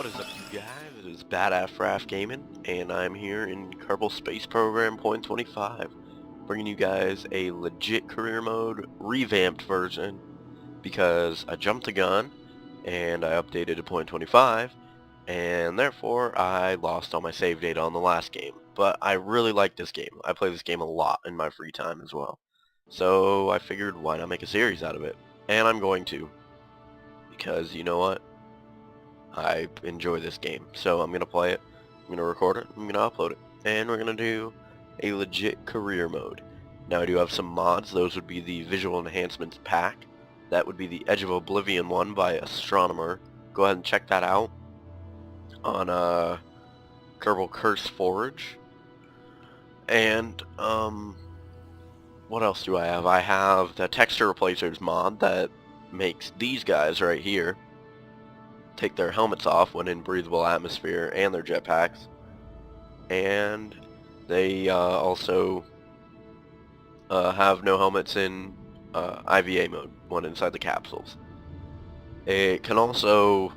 What is up, you guys? It is Badaff Gaming, and I'm here in Kerbal Space Program Point 25, bringing you guys a legit career mode, revamped version, because I jumped the gun, and I updated to Point 25, and therefore I lost all my save data on the last game. But I really like this game. I play this game a lot in my free time as well. So I figured, why not make a series out of it? And I'm going to, because you know what? I enjoy this game, so I'm gonna play it, I'm gonna record it, I'm gonna upload it, and we're gonna do a legit career mode. Now I do have some mods. Those would be the Visual Enhancements pack. That would be the Edge of Oblivion one by Astronomer. Go ahead and check that out on Kerbal Curse Forge. And what else do I have? I have the Texture Replacers mod that makes these guys right here take their helmets off when in breathable atmosphere, and their jetpacks, and they also have no helmets in IVA mode when inside the capsules. It can also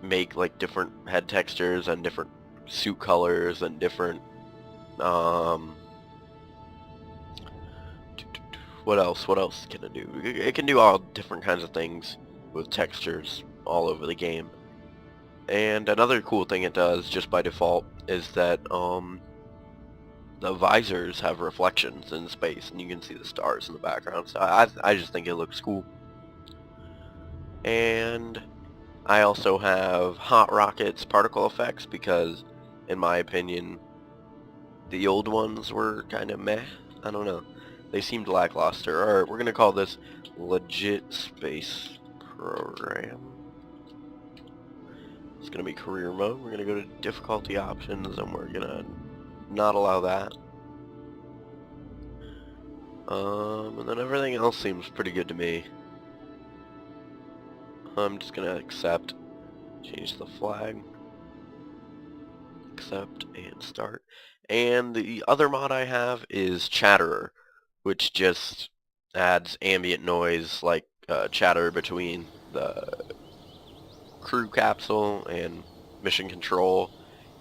make like different head textures and different suit colors and different what else can it do? It can do all different kinds of things with textures all over the game. And another cool thing it does just by default is that the visors have reflections in space, and you can see the stars in the background. So I just think it looks cool. And I also have Hot Rocket's particle effects because, in my opinion, the old ones were kind of meh. I don't know. They seemed lackluster. Alright, we're gonna call this Legit Space Program. It's gonna be career mode. We're gonna go to difficulty options, and we're gonna not allow that. And then everything else seems pretty good to me. I'm just gonna accept. Change the flag. Accept and start. And the other mod I have is Chatterer, which just adds ambient noise like chatter between the crew capsule and mission control,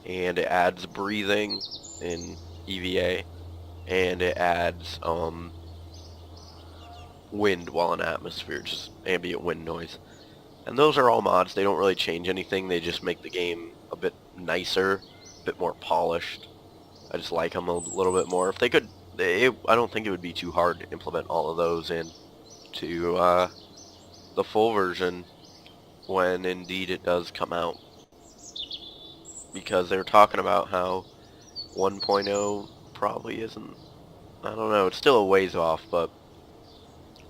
and it adds breathing in EVA, and it adds wind while in atmosphere, just ambient wind noise. And those are all mods. They don't really change anything. They just make the game a bit nicer, a bit more polished. I just like them a little bit more. If they could, I don't think it would be too hard to implement all of those into the full version when indeed it does come out. Because they're talking about how 1.0 probably isn't, I don't know, it's still a ways off, but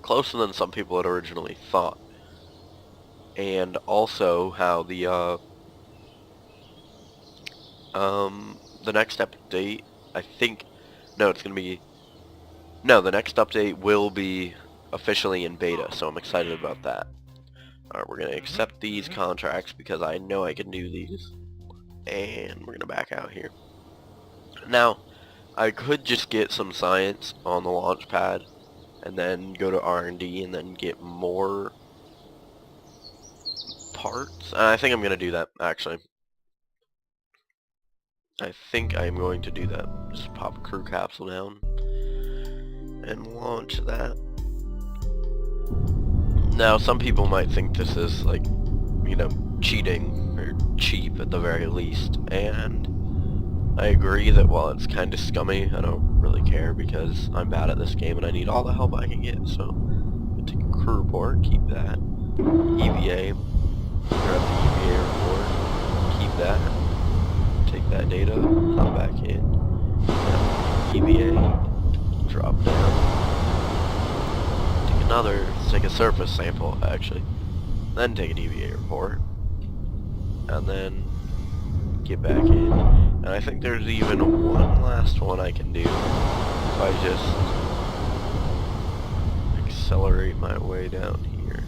closer than some people had originally thought. And also how the next update, I think, no, it's gonna be, no, the next update will be officially in beta, so I'm excited about that. Alright, we're gonna accept these contracts because I know I can do these, and we're gonna back out here. Now, I could just get some science on the launch pad and then go to R&D and then get more parts. I think I'm gonna do that, actually. I think I'm going to do that. Just pop a crew capsule down and launch that. Now, some people might think this is like, you know, cheating or cheap at the very least, and I agree that while it's kind of scummy, I don't really care because I'm bad at this game and I need all the help I can get. So, I'm gonna take a crew report, keep that. EVA, grab the EVA report, keep that. Take that data, hop back in, EVA, drop down, take a surface sample actually, then take an EVA report, and then get back in. And I think there's even one last one I can do if I just accelerate my way down here.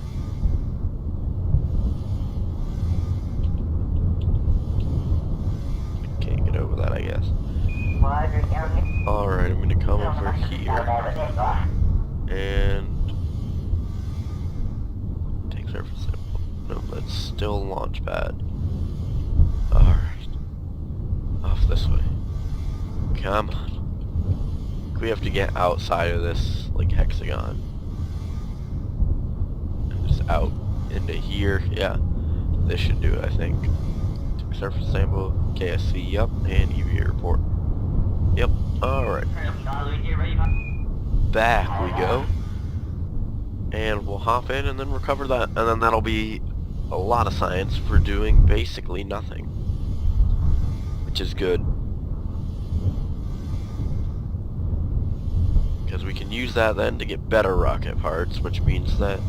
Over that, I guess. Alright, I'm gonna come over here and take surface sample. No, that's still launch pad. this way. Come on. We have to get outside of this, like, hexagon. And just out into here. Yeah. This should do it, I think. Surface sample, KSP, yep, and EV report. Yep, alright. Back we go. And we'll hop in and then recover that. And then that'll be a lot of science for doing basically nothing. Which is good. Because we can use that then to get better rocket parts, which means that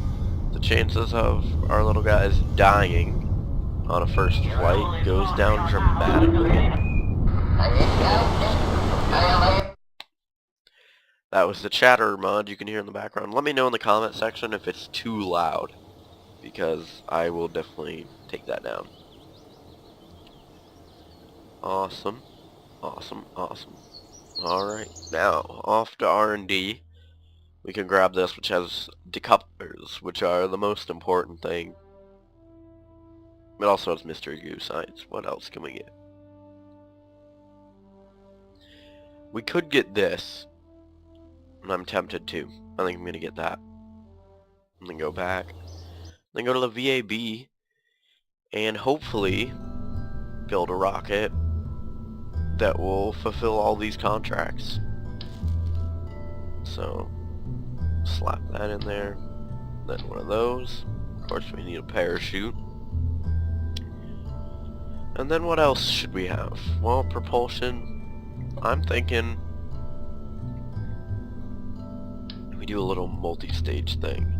the chances of our little guys dying on a first flight goes down dramatically. That was the chatter mod you can hear in the background. Let me know in the comment section if it's too loud, because I will definitely take that down. Awesome. Awesome, awesome. Alright, now off to R&D. We can grab this, which has decouplers, which are the most important thing. It also has mystery goo science. What else can we get? We could get this. And I'm tempted to. I think I'm going to get that. And then go back. Then go to the VAB. And hopefully build a rocket that will fulfill all these contracts. So slap that in there. Then one of those. Of course we need a parachute. And then what else should we have? Well, propulsion. I'm thinking we do a little multi-stage thing.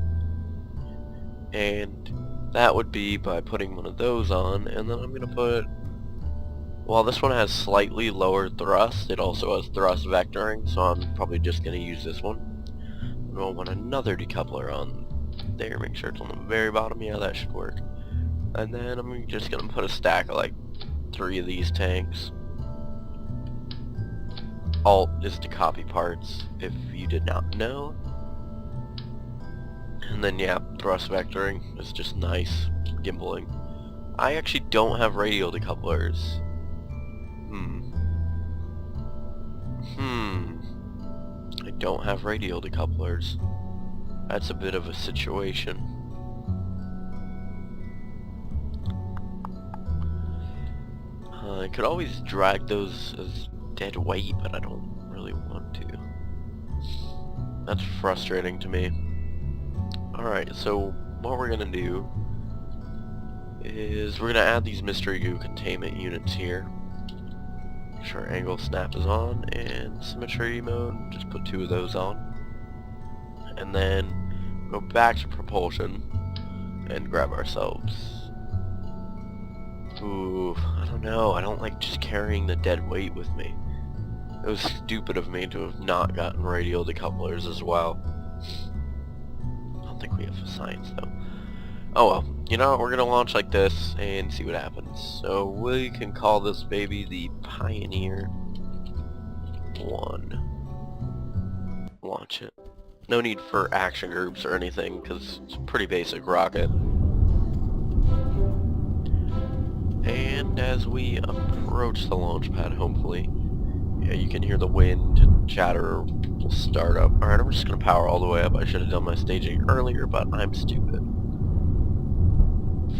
And that would be by putting one of those on, and then I'm going to put... Well, this one has slightly lower thrust. It also has thrust vectoring, so I'm probably just going to use this one. And we'll want another decoupler on there. Make sure it's on the very bottom. Yeah, that should work. And then I'm just going to put a stack of like 3 of these tanks. Alt is to copy parts, if you did not know. And then yeah, thrust vectoring is just nice gimbaling. I actually don't have radial decouplers. I don't have radial decouplers. That's a bit of a situation. I could always drag those as dead weight, but I don't really want to. That's frustrating to me. Alright, so what we're gonna do is we're gonna add these mystery goo containment units here. Make sure angle snap is on, and symmetry mode, just put 2 of those on. And then go back to propulsion and grab ourselves. Ooh, I don't know, I don't like just carrying the dead weight with me. It was stupid of me to have not gotten radial decouplers as well. I don't think we have science though. Oh well, you know, we're gonna launch like this and see what happens. So we can call this baby the Pioneer 1. Launch it. No need for action groups or anything, because it's a pretty basic rocket. And as we approach the launch pad, hopefully, yeah, you can hear the wind and chatter will start up. Alright, I'm just going to power all the way up. I should have done my staging earlier, but I'm stupid.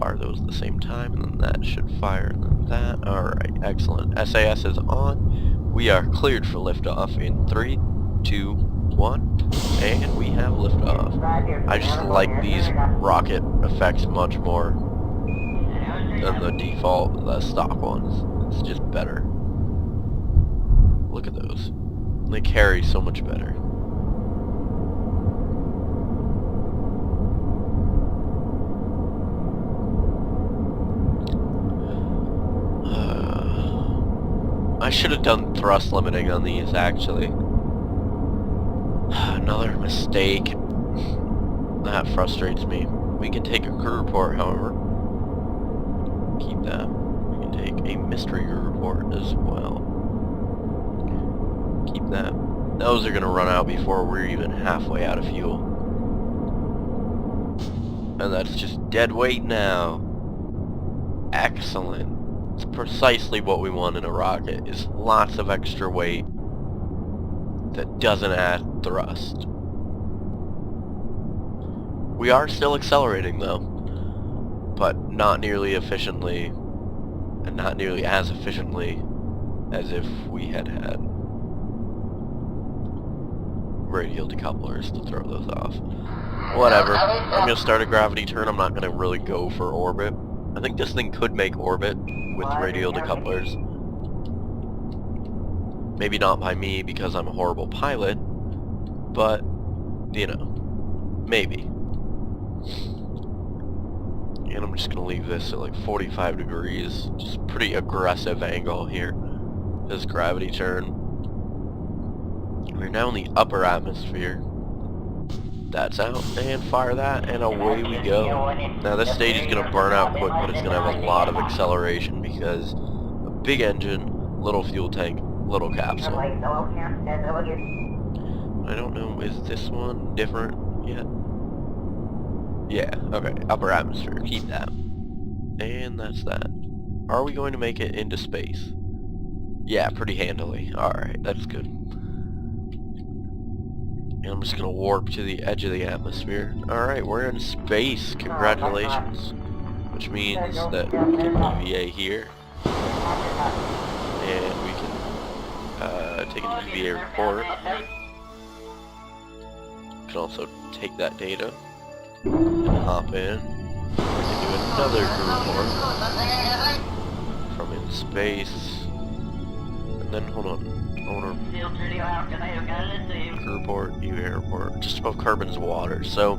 Fire those at the same time, and then that should fire, and then that. Alright, excellent. SAS is on. We are cleared for liftoff in 3, 2, 1, and we have liftoff. I just like these rocket effects much more than the default, the stock ones. It's just better. Look at those. They carry so much better. I should have done thrust limiting on these, actually. Another mistake. That frustrates me. We can take a crew report, however. Keep that. We can take a mystery report as well. Keep that. Those are going to run out before we're even halfway out of fuel. And that's just dead weight now. Excellent. It's precisely what we want in a rocket, is lots of extra weight that doesn't add thrust. We are still accelerating though, but not nearly efficiently, and not nearly as efficiently as if we had radial decouplers to throw those off. Whatever. I'm going to start a gravity turn. I'm not going to really go for orbit. I think this thing could make orbit with radial decouplers. Maybe not by me because I'm a horrible pilot, but, you know, maybe. And I'm just going to leave this at like 45 degrees. Just pretty aggressive angle here. This gravity turn. We're now in the upper atmosphere. That's out, and fire that, and away we go. Now this stage is going to burn out quick, but it's going to have a lot of acceleration because a big engine, little fuel tank, little capsule. I don't know, is this one different yet? Yeah, okay, upper atmosphere, keep that. And that's that. Are we going to make it into space? Yeah, pretty handily. Alright, that's good. And I'm just going to warp to the edge of the atmosphere. Alright, we're in space. Congratulations. Which means that we can EVA here. And we can take an EVA report. We can also take that data and hop in. We can do another report from in space. And then, hold on. I want to report, EVA report, just above Carbon's water. So,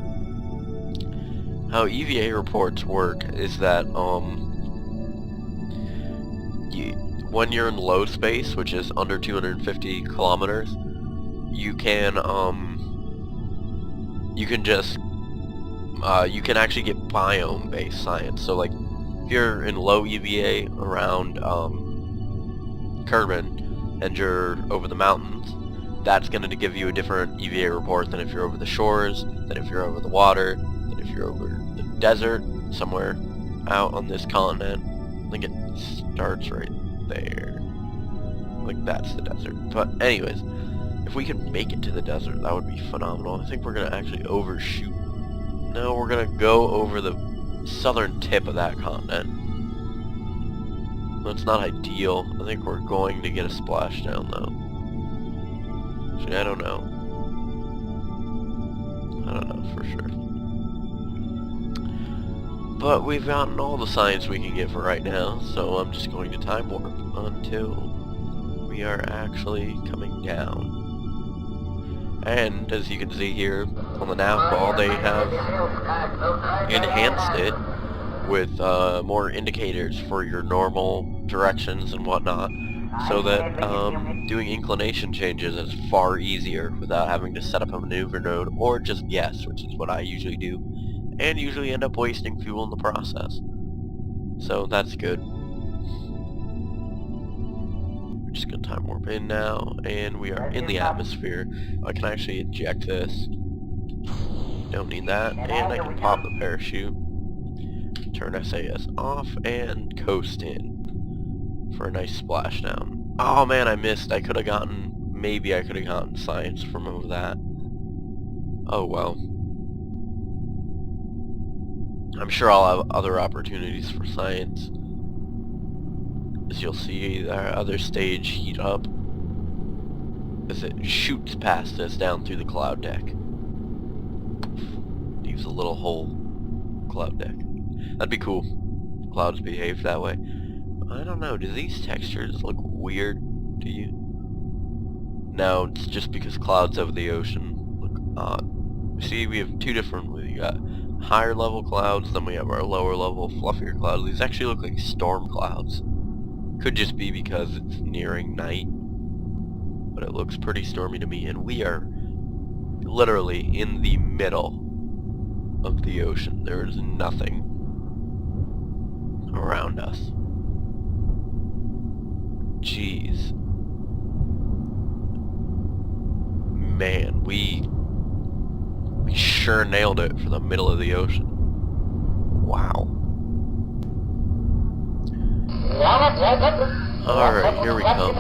how EVA reports work is that, when you're in low space, which is under 250 kilometers, you can just, you can actually get biome-based science. So, like, if you're in low EVA around, Carbon, and you're over the mountains, that's going to give you a different EVA report than if you're over the shores, than if you're over the water, than if you're over the desert, somewhere out on this continent. I think it starts right there. Like, that's the desert. But anyways, if we could make it to the desert, that would be phenomenal. I think we're going to actually overshoot. No, we're going to go over the southern tip of that continent. It's not ideal. I think we're going to get a splashdown though. Actually, I don't know. I don't know for sure. But we've gotten all the science we can get for right now, so I'm just going to time warp until we are actually coming down. And as you can see here on the nav ball, they have enhanced it with more indicators for your normal directions and whatnot, so that doing inclination changes is far easier without having to set up a maneuver node or just guess, which is what I usually do, and usually end up wasting fuel in the process. So that's good. We're just going to time warp in now, and we are in the atmosphere. I can actually eject this. Don't need that, and I can pop the parachute. Turn SAS off and coast in for a nice splashdown. Oh man, I missed. I could have gotten, maybe I could have gotten science from over that. Oh well. I'm sure I'll have other opportunities for science. As you'll see, our other stage heat up as it shoots past us down through the cloud deck. Leaves a little hole. Cloud deck. That'd be cool. Clouds behave that way. I don't know, do these textures look weird to you? No, it's just because clouds over the ocean look odd. See, we have two different, we got higher level clouds, then we have our lower level, fluffier clouds. These actually look like storm clouds. Could just be because it's nearing night, but it looks pretty stormy to me, and we are literally in the middle of the ocean. There is nothing around us. Jeez. Man, we sure nailed it for the middle of the ocean. Wow. Alright, here we come.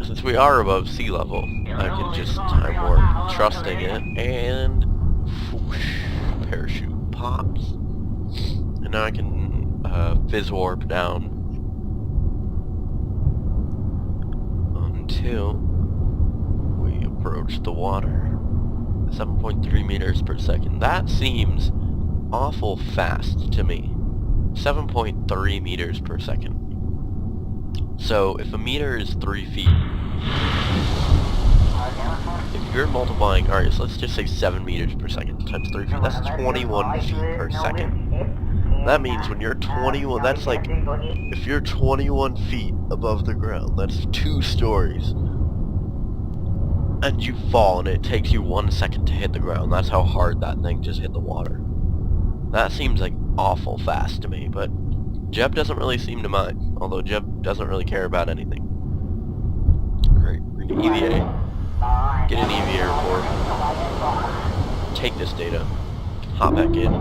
Since we are above sea level, I can just time warp, trusting it, and whoosh, parachute pops. And now I can fizz warp down until we approach the water. 7.3 meters per second. That seems awful fast to me. 7.3 meters per second. So if a meter is 3 feet, if you're multiplying, alright, so let's just say 7 meters per second times 3 feet, that's 21 feet per second. That means when you're 21, that's like, if you're 21 feet above the ground, that's 2 stories. And you fall and it takes you 1 second to hit the ground. That's how hard that thing just hit the water. That seems like awful fast to me, but Jeb doesn't really seem to mind, although Jeb doesn't really care about anything. Alright, we're gonna EVA, get an EVA report, take this data, hop back in,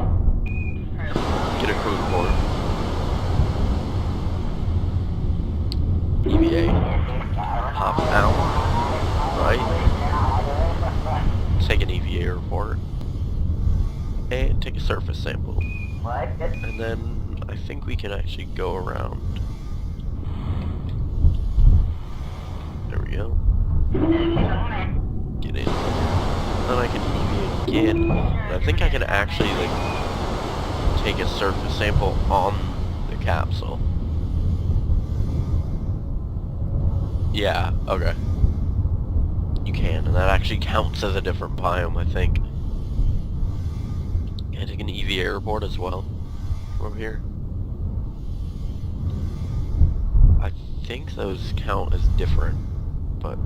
get a crew report, EVA, hop out, right, take an EVA report, and take a surface sample, and then I think we can actually go around. There we go. Get in. Then I can EVA again. And I think I can actually like take a surface sample on the capsule. Yeah, okay. You can, and that actually counts as a different biome, I think. Can I take an EVA report as well from over here? I think those count as different, but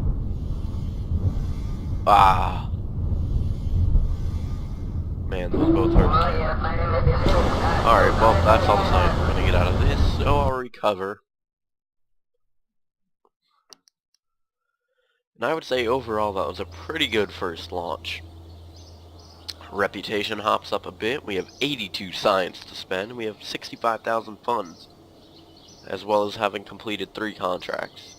man, those both are. Alright, well, that's all the time we're gonna get out of this, so I'll recover. And I would say overall that was a pretty good first launch. Reputation hops up a bit. We have 82 science to spend. We have 65,000 funds, as well as having completed 3 contracts.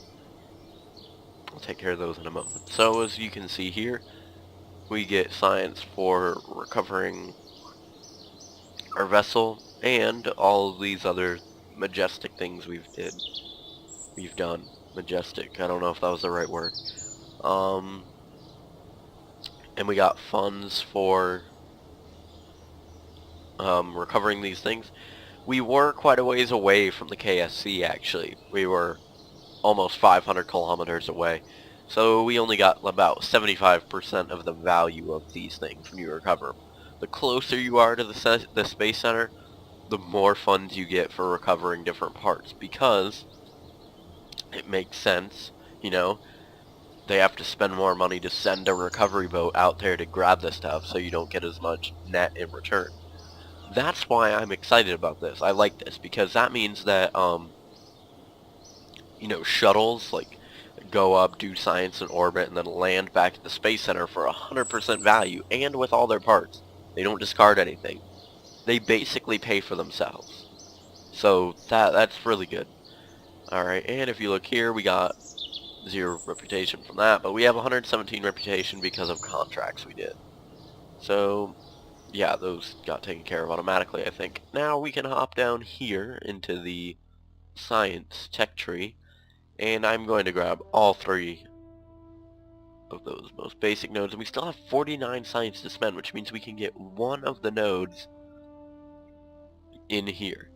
I'll take care of those in a moment. So as you can see here, we get science for recovering our vessel and all of these other majestic things we've done. Majestic, I don't know if that was the right word. And we got funds for recovering these things. We were quite a ways away from the KSC, actually. We were almost 500 kilometers away. So we only got about 75% of the value of these things when you recover them. The closer you are to the Space Center, the more funds you get for recovering different parts, because it makes sense, you know. They have to spend more money to send a recovery boat out there to grab this stuff, so you don't get as much net in return. That's why I'm excited about this. I like this, because that means that, you know, shuttles, like, go up, do science in orbit, and then land back at the Space Center for 100% value, and with all their parts. They don't discard anything. They basically pay for themselves. So, that's really good. Alright, and if you look here, we got 0 reputation from that, but we have 117 reputation because of contracts we did. So, yeah, those got taken care of automatically, I think. Now we can hop down here into the science tech tree, and I'm going to grab all 3 of those most basic nodes, and we still have 49 science to spend, which means we can get one of the nodes in here.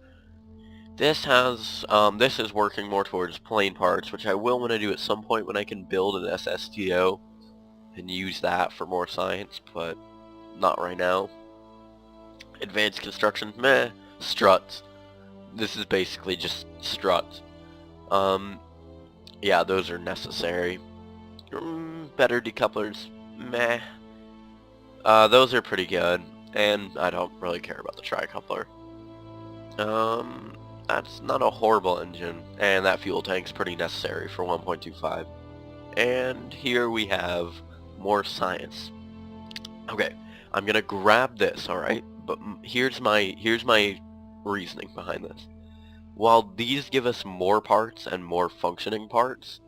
This is working more towards plane parts, which I will want to do at some point when I can build an SSTO and use that for more science, but not right now. Advanced construction, meh. Struts. This is basically just struts. Yeah, those are necessary. Better decouplers, meh. Those are pretty good, and I don't really care about the tricoupler. That's not a horrible engine, and that fuel tank's pretty necessary for 1.25. And here we have more science. Okay, I'm gonna grab this, alright? But here's my reasoning behind this. while these give us more parts and more functioning parts,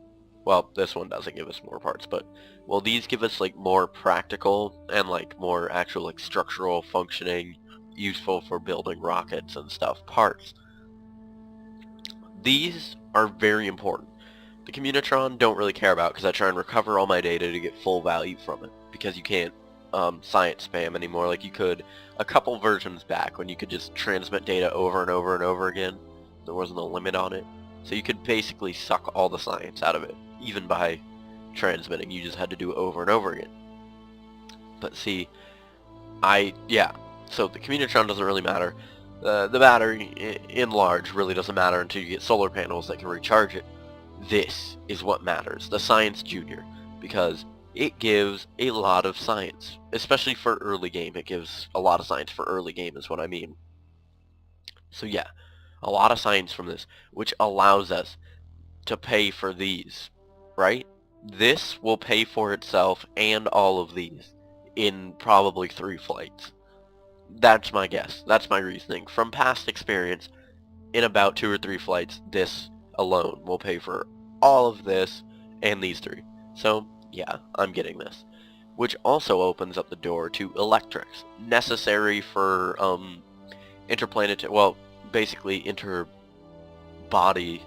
well, this one doesn't give us more parts, but well, these give us like more practical and like more actual like structural functioning, useful for building rockets and stuff parts. These are very important. The Communitron don't really care about because I try and recover all my data to get full value from it, because you can't science spam anymore like you could a couple versions back when you could just transmit data over and over and over again. There wasn't a limit on it, so you could basically suck all the science out of it, even by transmitting. You just had to do it over and over again. But see, so the Communitron doesn't really matter. The battery in large really doesn't matter until you get solar panels that can recharge it. This is what matters, the Science Junior, because it gives a lot of science, especially for early game. It gives a lot of science for early game is what I mean. So yeah, a lot of science from this, which allows us to pay for these, right? This will pay for itself and all of these in probably 3 flights. That's my guess. That's my reasoning. From past experience, in about 2 or 3 flights, this alone will pay for all of this and these 3. So yeah, I'm getting this. Which also opens up the door to electrics, necessary for interplanetary, well, basically inter-body,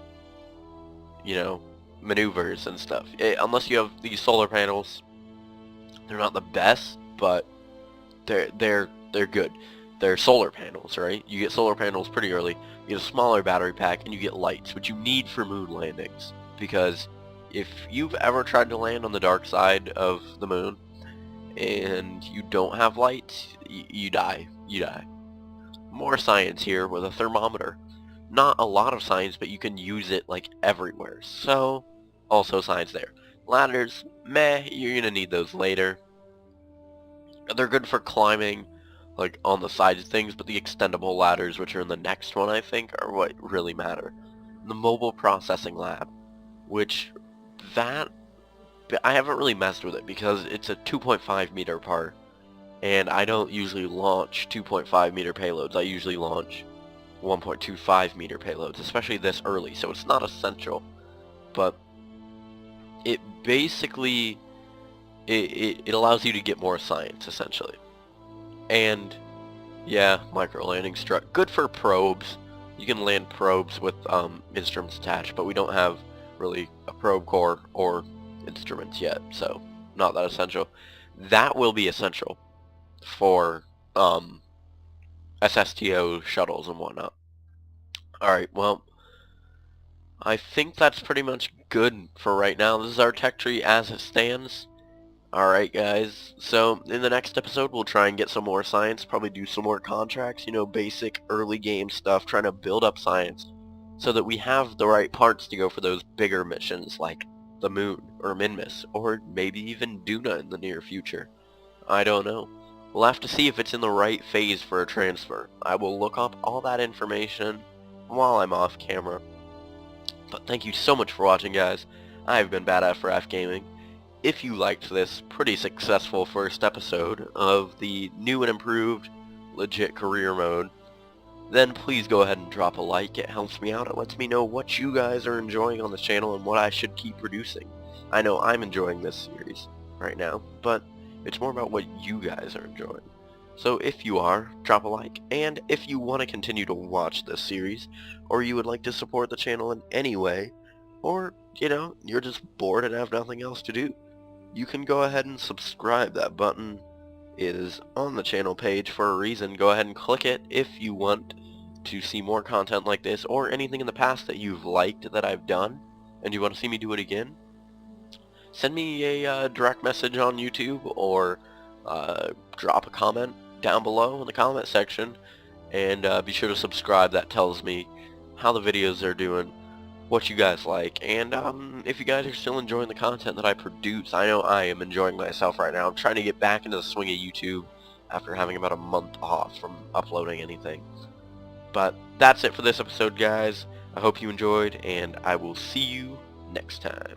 maneuvers and stuff. Unless you have these solar panels, they're not the best, but they're good. They're solar panels, right? You get solar panels pretty early, you get a smaller battery pack, and you get lights, which you need for moon landings. Because if you've ever tried to land on the dark side of the moon, and you don't have lights, you die. You die. More science here with a thermometer. Not a lot of science, but you can use it like everywhere. So, also science there. Ladders, meh, you're gonna need those later. They're good for climbing, like on the sides of things, but the extendable ladders, which are in the next one, I think, are what really matter. The mobile processing lab, which I haven't really messed with it because it's a 2.5 meter part, and I don't usually launch 2.5 meter payloads. I usually launch 1.25 meter payloads, especially this early, so it's not essential. But it basically it allows you to get more science, essentially. And yeah, micro landing strut, good for probes. You can land probes with instruments attached, but we don't have really a probe core or instruments yet, so not that essential. That will be essential for SSTO shuttles and whatnot. Alright, well, I think that's pretty much good for right now. This is our tech tree as it stands. Alright guys, so in the next episode we'll try and get some more science, probably do some more contracts, basic early game stuff, trying to build up science so that we have the right parts to go for those bigger missions like the moon or Minmus, or maybe even Duna in the near future. I don't know. We'll have to see if it's in the right phase for a transfer. I will look up all that information while I'm off camera. But thank you so much for watching, guys. I've been BadFRAF Gaming. If you liked this pretty successful first episode of the new and improved legit career mode, then please go ahead and drop a like. It helps me out. It lets me know what you guys are enjoying on this channel and what I should keep producing. I know I'm enjoying this series right now, but it's more about what you guys are enjoying. So if you are, drop a like. And if you want to continue to watch this series, or you would like to support the channel in any way, or, you're just bored and have nothing else to do, you can go ahead and subscribe. That button is on the channel page for a reason. Go ahead and click it if you want to see more content like this, or anything in the past that you've liked that I've done and you want to see me do it again. Send me a direct message on YouTube, or drop a comment down below in the comment section, and be sure to subscribe. That tells me how the videos are doing, what you guys like, and if you guys are still enjoying the content that I produce. I know I am enjoying myself right now. I'm trying to get back into the swing of YouTube after having about a month off from uploading anything. But that's it for this episode, guys. I hope you enjoyed, and I will see you next time.